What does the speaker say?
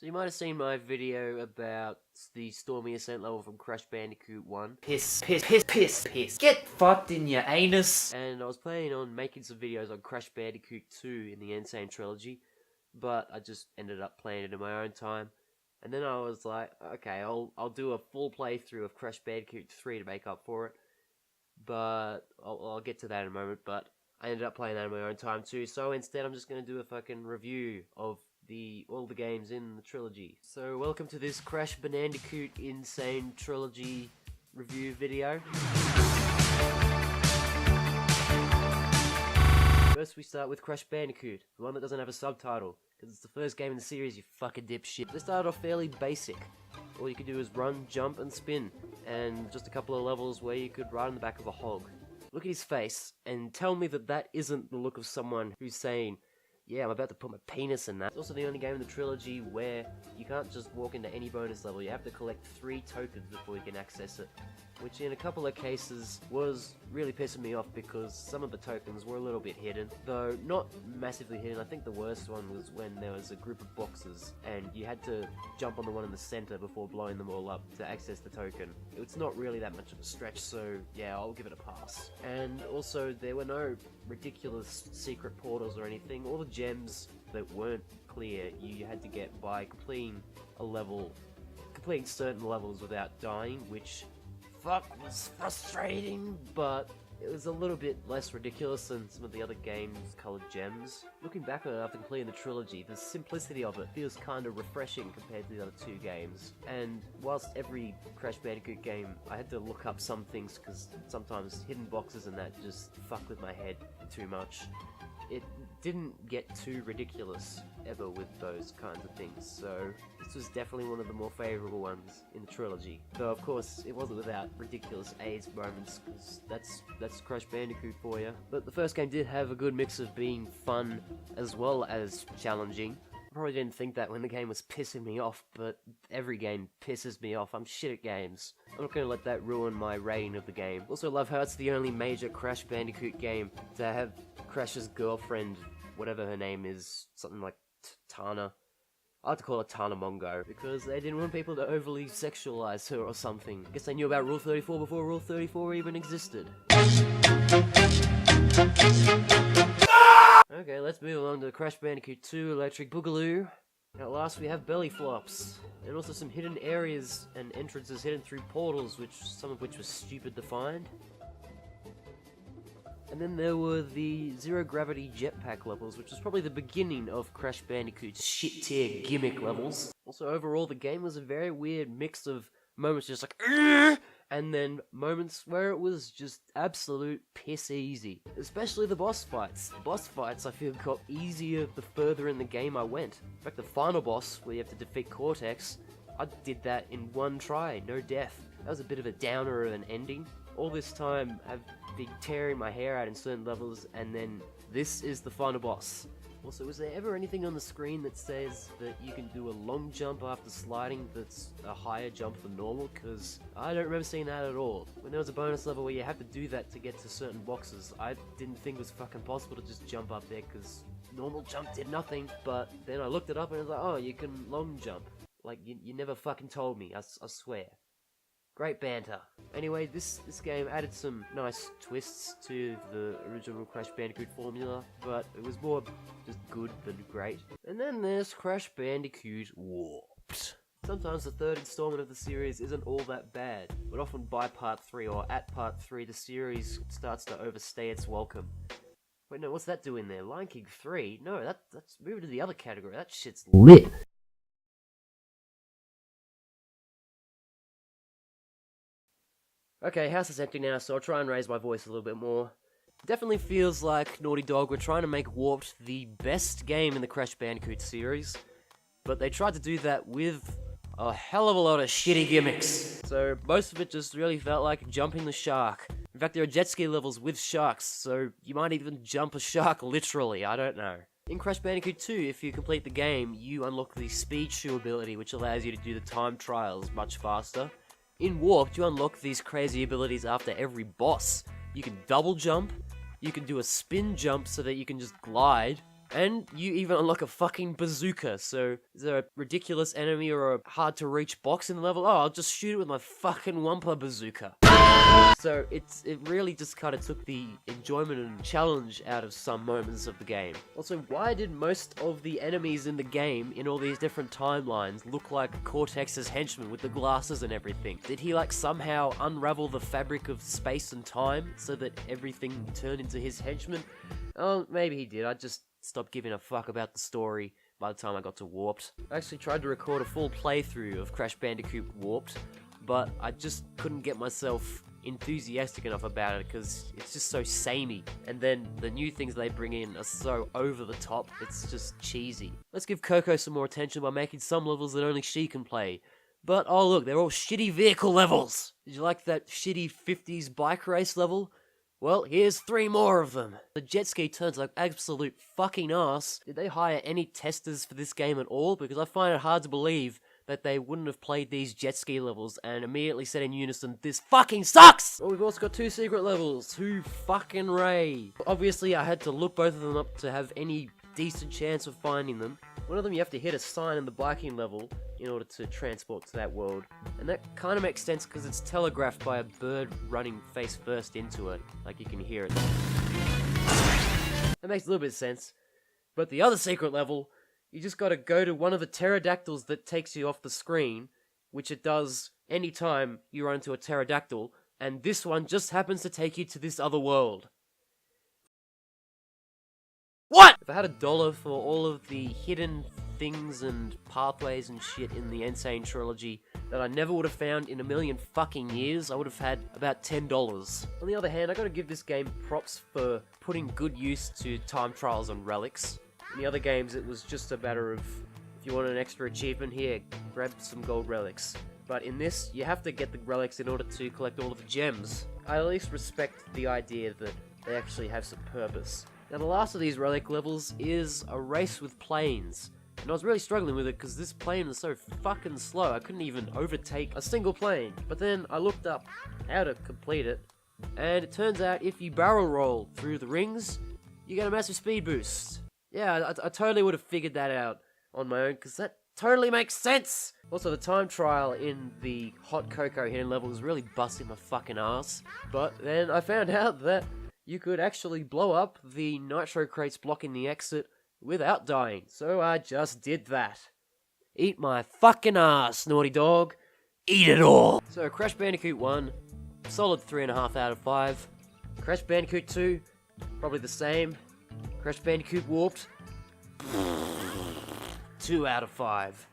So you might have seen my video about the Stormy Ascent level from Crash Bandicoot 1. Piss. Get fucked in your anus. And I was planning on making some videos on Crash Bandicoot 2 in the Sane Trilogy, but I just ended up playing it in my own time. And then I was like, okay, I'll do a full playthrough of Crash Bandicoot 3 to make up for it. But I'll get to that in a moment, but I ended up playing that in my own time too, so instead I'm just going to do a fucking review of all the games in the trilogy. So welcome to this Crash Bandicoot Insane Trilogy review video. First we start with Crash Bandicoot, the one that doesn't have a subtitle, because it's the first game in the series, you fucking dipshit. They started off fairly basic. All you could do is run, jump, and spin, and just a couple of levels where you could ride on the back of a hog. Look at his face, and tell me that that isn't the look of someone who's saying, yeah, I'm about to put my penis in that. It's also the only game in the trilogy where you can't just walk into any bonus level, you have to collect 3 tokens before you can access it. Which in a couple of cases was really pissing me off because some of the tokens were a little bit hidden. Though not massively hidden. I think the worst one was when there was a group of boxes and you had to jump on the one in the center before blowing them all up to access the token. It's not really that much of a stretch, so yeah, I'll give it a pass. And also there were no ridiculous secret portals or anything. All the gems that weren't clear you had to get by completing certain levels without dying, which was frustrating, but it was a little bit less ridiculous than some of the other games' colored gems. Looking back on it after completing the trilogy, the simplicity of it feels kind of refreshing compared to the other 2 games. And whilst every Crash Bandicoot game, I had to look up some things because sometimes hidden boxes and that just fuck with my head too much. It didn't get too ridiculous ever with those kinds of things, so this was definitely one of the more favourable ones in the trilogy. Though of course it wasn't without ridiculous AIDS moments, because that's Crash Bandicoot for you. But the first game did have a good mix of being fun as well as challenging. I probably didn't think that when the game was pissing me off, but every game pisses me off. I'm shit at games. I'm not gonna let that ruin my rating of the game. Also love how it's the only major Crash Bandicoot game to have Crash's girlfriend, whatever her name is, something like Tana. I like to call her Tana Mongo, because they didn't want people to overly sexualize her or something. Guess they knew about Rule 34 before Rule 34 even existed. Okay, let's move along to Crash Bandicoot 2 Electric Boogaloo. At last we have belly flops, and also some hidden areas and entrances hidden through portals, some of which was stupid to find. And then there were the zero-gravity jetpack levels, which was probably the beginning of Crash Bandicoot's shit-tier gimmick levels. Also, overall, the game was a very weird mix of moments just like, "Argh!" and then moments where it was just absolute piss easy. Especially the boss fights. The boss fights, I feel, got easier the further in the game I went. In fact, the final boss, where you have to defeat Cortex, I did that in 1 try, no death. That was a bit of a downer of an ending. All this time, I've been tearing my hair out in certain levels, and then this is the final boss. Also, is there ever anything on the screen that says that you can do a long jump after sliding that's a higher jump than normal? Because I don't remember seeing that at all. When there was a bonus level where you have to do that to get to certain boxes, I didn't think it was fucking possible to just jump up there, because normal jump did nothing. But then I looked it up and it was like, oh, you can long jump. Like, you never fucking told me, I swear. Great banter. Anyway, this game added some nice twists to the original Crash Bandicoot formula, but it was more just good than great. And then there's Crash Bandicoot Warped. Sometimes the 3rd installment of the series isn't all that bad, but often by part 3 or at part 3 the series starts to overstay its welcome. Wait, no, what's that doing there? Lion King 3? No, that's moving to the other category. That shit's lit. Okay, house is empty now, so I'll try and raise my voice a little bit more. Definitely feels like Naughty Dog were trying to make Warped the best game in the Crash Bandicoot series, but they tried to do that with a hell of a lot of shitty gimmicks. So most of it just really felt like jumping the shark. In fact, there are jet ski levels with sharks, so you might even jump a shark literally, I don't know. In Crash Bandicoot 2, if you complete the game, you unlock the Speed Shoe ability, which allows you to do the time trials much faster. In Warped, you unlock these crazy abilities after every boss. You can double jump, you can do a spin jump so that you can just glide, And you even unlock a fucking bazooka, so is there a ridiculous enemy or a hard to reach box in the level? Oh, I'll just shoot it with my fucking Wumpa bazooka. So it really just kind of took the enjoyment and challenge out of some moments of the game. Also, why did most of the enemies in the game, in all these different timelines, look like Cortex's henchmen with the glasses and everything? Did he like somehow unravel the fabric of space and time so that everything turned into his henchmen? Oh, maybe he did. I just stopped giving a fuck about the story by the time I got to Warped. I actually tried to record a full playthrough of Crash Bandicoot Warped, but I just couldn't get myself enthusiastic enough about it because it's just so samey, and then the new things they bring in are so over the top, it's just cheesy. Let's give Coco some more attention by making some levels that only she can play. But oh look, they're all shitty vehicle levels! Did you like that shitty 50s bike race level? Well, here's 3 more of them. The jet ski turns like absolute fucking ass. Did they hire any testers for this game at all? Because I find it hard to believe that they wouldn't have played these jet ski levels and immediately said in unison, "This fucking sucks!" Well, we've also got 2 secret levels. Who fucking Ray? Obviously, I had to look both of them up to have any decent chance of finding them. One of them you have to hit a sign in the biking level in order to transport to that world. And that kind of makes sense because it's telegraphed by a bird running face first into it. Like you can hear it. That makes a little bit of sense. But the other secret level, you just gotta go to one of the pterodactyls that takes you off the screen, which it does anytime you run into a pterodactyl, and this one just happens to take you to this other world. What?! If I had $1 for all of the hidden things and pathways and shit in the Sane Trilogy that I never would have found in a million fucking years, I would have had about $10. On the other hand, I gotta give this game props for putting good use to time trials and relics. In the other games, it was just a matter of, if you want an extra achievement, here, grab some gold relics. But in this, you have to get the relics in order to collect all of the gems. I at least respect the idea that they actually have some purpose. Now the last of these relic levels is a race with planes. And I was really struggling with it because this plane was so fucking slow, I couldn't even overtake a single plane. But then I looked up how to complete it, and it turns out if you barrel roll through the rings, you get a massive speed boost. Yeah, I totally would have figured that out on my own, because that totally makes sense! Also, the time trial in the Hot Cocoa hidden level was really busting my fucking ass. But then I found out that you could actually blow up the nitro crates blocking the exit without dying, so I just did that. Eat my fucking ass, naughty dog. Eat it all! So, Crash Bandicoot 1, solid 3.5 out of 5. Crash Bandicoot 2, probably the same. Crash Bandicoot Warped, 2 out of 5.